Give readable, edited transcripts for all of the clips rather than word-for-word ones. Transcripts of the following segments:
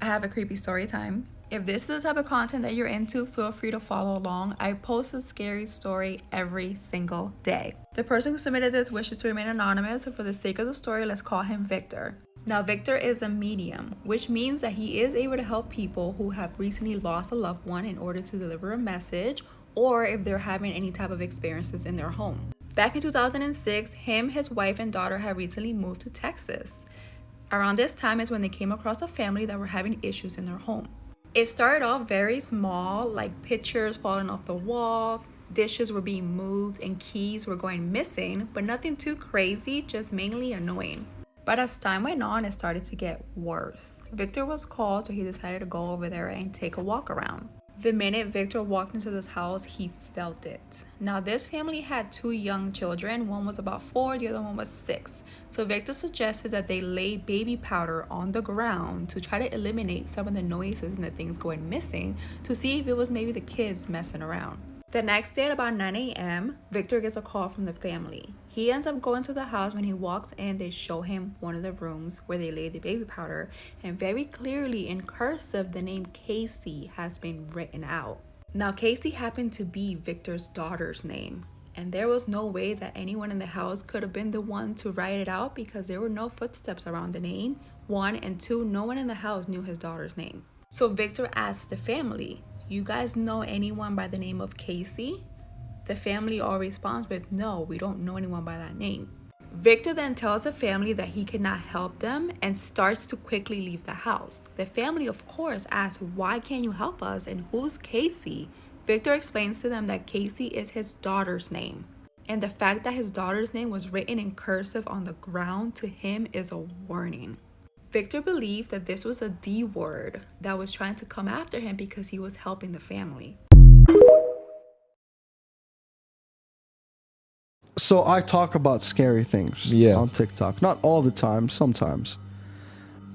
I have a creepy story time. If this is the type of content that you're into, feel free to follow along. I post a scary story every single day. The person who submitted this wishes to remain anonymous, so for the sake of the story, let's call him Victor. Now, Victor is a medium, which means that he is able to help people who have recently lost a loved one in order to deliver a message, or if they're having any type of experiences in their home. Back in 2006, his wife, and daughter had recently moved to Texas. Around this time is when they came across a family that were having issues in their home. It started off very small, like pictures falling off the wall, dishes were being moved, and keys were going missing, but nothing too crazy, just mainly annoying. But as time went on, it started to get worse. Victor was called, so he decided to go over there and take a walk around. The minute Victor walked into this house, he felt it. Now, this family had 2 young children. One was about 4, the other one was 6. So Victor suggested that they lay baby powder on the ground to try to eliminate some of the noises and the things going missing, to see if it was maybe the kids messing around. The next day at about 9 a.m., Victor gets a call from the family. He ends up going to the house. When he walks in, they show him one of the rooms where they lay the baby powder, and very clearly in cursive, the name Casey has been written out. Now, Casey happened to be Victor's daughter's name, and there was no way that anyone in the house could have been the one to write it out, because there were no footsteps around the name, 1, and 2, no one in the house knew his daughter's name. So Victor asks the family, "You guys know anyone by the name of Casey?" The family all responds with, "No, we don't know anyone by that name." Victor then tells the family that he cannot help them and starts to quickly leave the house. The family, of course, asks, "Why can't you help us? And who's Casey?" Victor explains to them that Casey is his daughter's name, and the fact that his daughter's name was written in cursive on the ground to him is a warning. Victor believed that this was a D word that was trying to come after him because he was helping the family. So I talk about scary things on TikTok. Not all the time, sometimes.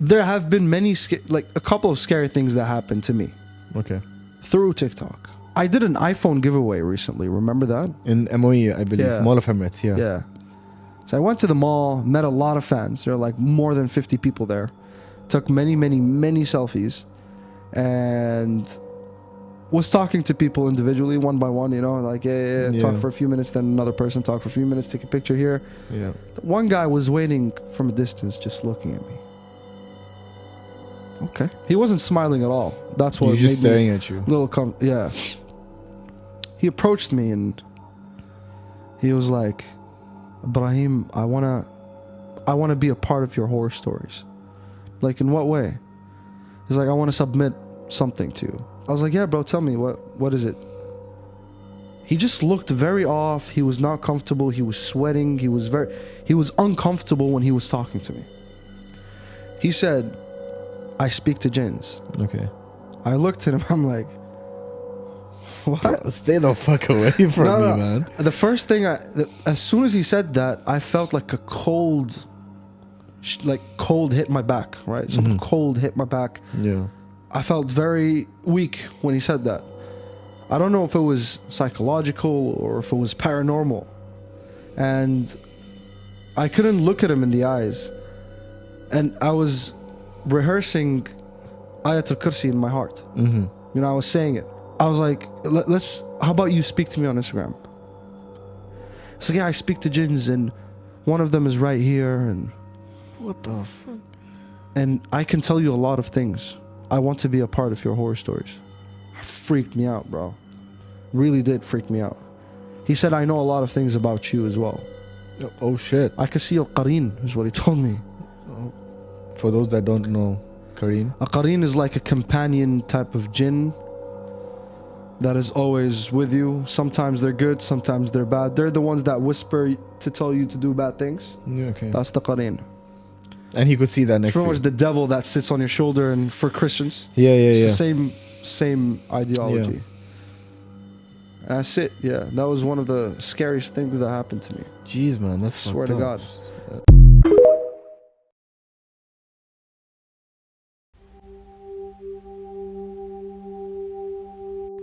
There have been a couple of scary things that happened to me. Okay. Through TikTok. I did an iPhone giveaway recently. Remember that? In MOE, I believe. Yeah. Mall of Emirates, yeah. Yeah. So I went to the mall, met a lot of fans. There were like more than 50 people there. Took many selfies. And was talking to people individually, one by one, like, yeah, talk for a few minutes, then another person talk for a few minutes, take a picture here. Yeah. One guy was waiting from a distance, just looking at me. Okay. He wasn't smiling at all. That's what he was just staring at you. Yeah. He approached me and he was like, "Ibrahim, I wanna be a part of your horror stories." Like, in what way? He's like, "I want to submit something to you." I was like, "Yeah, bro, tell me, what is it?" He just looked very off. He was not comfortable. He was sweating. He was uncomfortable when he was talking to me. He said, "I speak to jinns." Okay. I looked at him. I'm like, "What?" Stay the fuck away from me, man. The first thing, as soon as he said that, I felt like a cold hit my back, right? Something cold hit my back. Yeah. I felt very weak when he said that. I don't know if it was psychological or if it was paranormal. And I couldn't look at him in the eyes. And I was rehearsing Ayatul Kursi in my heart. I was saying it. I was like, how about you speak to me on Instagram? So yeah, I speak to jinns and one of them is right here, and what the fuck? And I can tell you a lot of things. I want to be a part of your horror stories. Freaked me out, bro. Really did freak me out. He said, "I know a lot of things about you as well." Oh shit. I can see your qareen, is what he told me. For those that don't know, qareen? A qareen is like a companion type of jinn that is always with you. Sometimes they're good, sometimes they're bad. They're the ones that whisper to tell you to do bad things. Yeah, okay. That's the qareen. And he could see that next to you. It's the devil that sits on your shoulder, and for Christians, it's the same ideology. That's it. Yeah, that was one of the scariest things that happened to me. Jeez, man, that's swear to God.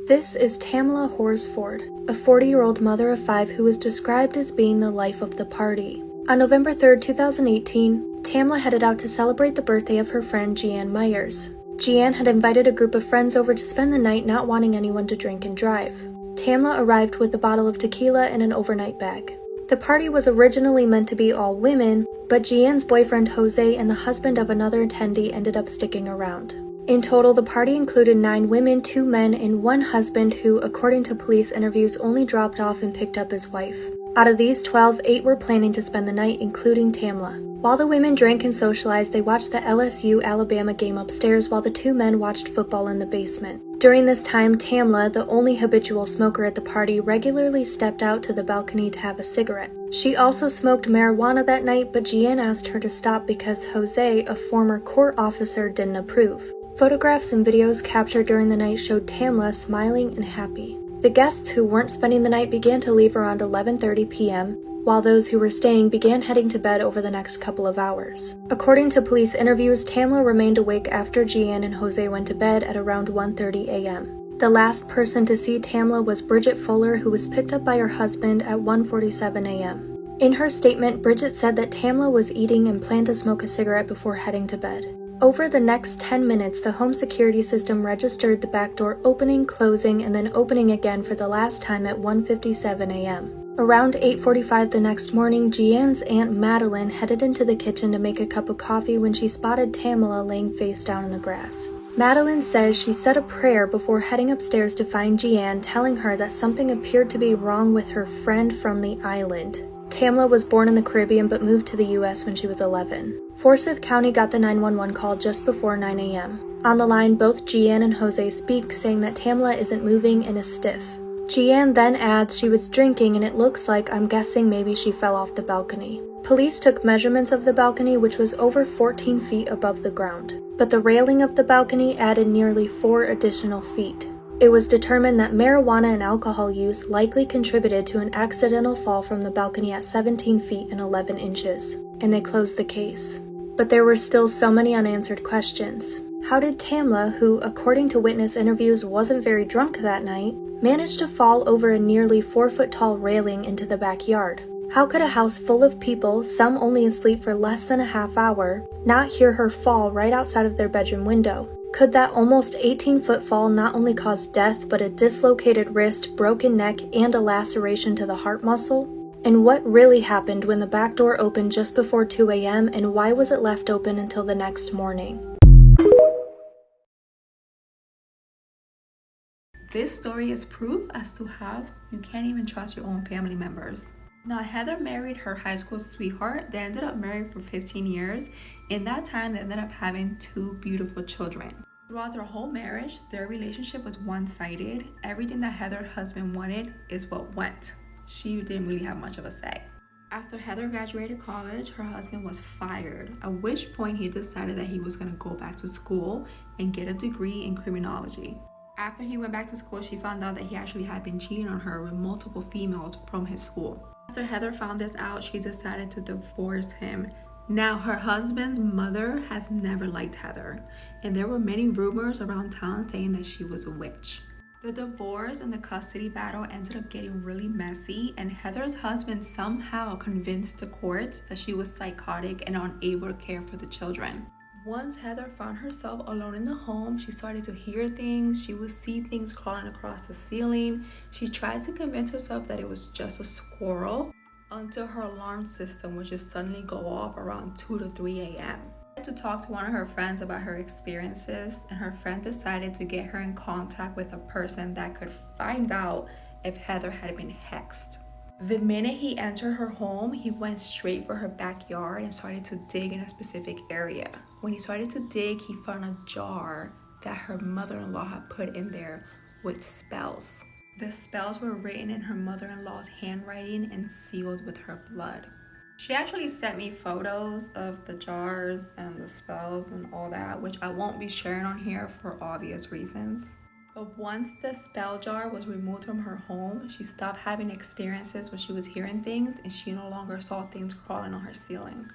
This is Tamla Horsford, a 40-year-old mother of 5 who is described as being the life of the party. On November 3rd, 2018, Tamla headed out to celebrate the birthday of her friend Jeanne Myers. Jeanne had invited a group of friends over to spend the night, not wanting anyone to drink and drive. Tamla arrived with a bottle of tequila and an overnight bag. The party was originally meant to be all women, but Jeanne's boyfriend Jose and the husband of another attendee ended up sticking around. In total, the party included 9 women, 2 men, and 1 husband who, according to police interviews, only dropped off and picked up his wife. Out of these 12, 8 were planning to spend the night, including Tamla. While the women drank and socialized, they watched the LSU-Alabama game upstairs while the 2 men watched football in the basement. During this time, Tamla, the only habitual smoker at the party, regularly stepped out to the balcony to have a cigarette. She also smoked marijuana that night, but Jeanne asked her to stop because Jose, a former court officer, didn't approve. Photographs and videos captured during the night showed Tamla smiling and happy. The guests who weren't spending the night began to leave around 11:30 p.m., while those who were staying began heading to bed over the next couple of hours. According to police interviews, Tamla remained awake after Jeanne and Jose went to bed at around 1:30 a.m. The last person to see Tamla was Bridget Fuller, who was picked up by her husband at 1:47 a.m. In her statement, Bridget said that Tamla was eating and planned to smoke a cigarette before heading to bed. Over the next 10 minutes, the home security system registered the back door opening, closing, and then opening again for the last time at 1:57 a.m. Around 8:45 the next morning, Jeanne's Aunt Madeline headed into the kitchen to make a cup of coffee when she spotted Tamla laying face down in the grass. Madeline says she said a prayer before heading upstairs to find Jeanne, telling her that something appeared to be wrong with her friend from the island. Tamla was born in the Caribbean but moved to the U.S. when she was 11. Forsyth County got the 911 call just before 9 a.m. On the line, both Jeanne and Jose speak, saying that Tamla isn't moving and is stiff. Jeanne then adds she was drinking and it looks like, I'm guessing maybe she fell off the balcony. Police took measurements of the balcony, which was over 14 feet above the ground, but the railing of the balcony added nearly 4 additional feet. It was determined that marijuana and alcohol use likely contributed to an accidental fall from the balcony at 17 feet and 11 inches, and they closed the case. But there were still so many unanswered questions. How did Tamla, who according to witness interviews wasn't very drunk that night, manage to fall over a nearly 4-foot-tall railing into the backyard? How could a house full of people, some only asleep for less than a half hour, not hear her fall right outside of their bedroom window? Could that almost 18-foot fall not only cause death but a dislocated wrist, broken neck, and a laceration to the heart muscle? And what really happened when the back door opened just before 2 a.m. and why was it left open until the next morning? This story is proof as to how you can't even trust your own family members. Now, Heather married her high school sweetheart. They ended up married for 15 years. In that time, they ended up having 2 beautiful children. Throughout their whole marriage, their relationship was one-sided. Everything that Heather's husband wanted is what went. She didn't really have much of a say. After Heather graduated college, her husband was fired, at which point he decided that he was going to go back to school and get a degree in criminology. After he went back to school, she found out that he actually had been cheating on her with multiple females from his school. After Heather found this out, she decided to divorce him. Now, her husband's mother has never liked Heather, and there were many rumors around town saying that she was a witch. The divorce and the custody battle ended up getting really messy, and Heather's husband somehow convinced the courts that she was psychotic and unable to care for the children. Once Heather found herself alone in the home, she started to hear things. She would see things crawling across the ceiling. She tried to convince herself that it was just a squirrel until her alarm system would just suddenly go off around 2 to 3 a.m. She had to talk to one of her friends about her experiences, and her friend decided to get her in contact with a person that could find out if Heather had been hexed. The minute he entered her home, he went straight for her backyard and started to dig in a specific area. When he started to dig, he found a jar that her mother-in-law had put in there with spells. The spells were written in her mother-in-law's handwriting and sealed with her blood. She actually sent me photos of the jars and the spells and all that, which I won't be sharing on here for obvious reasons. But once the spell jar was removed from her home, she stopped having experiences where she was hearing things and she no longer saw things crawling on her ceiling.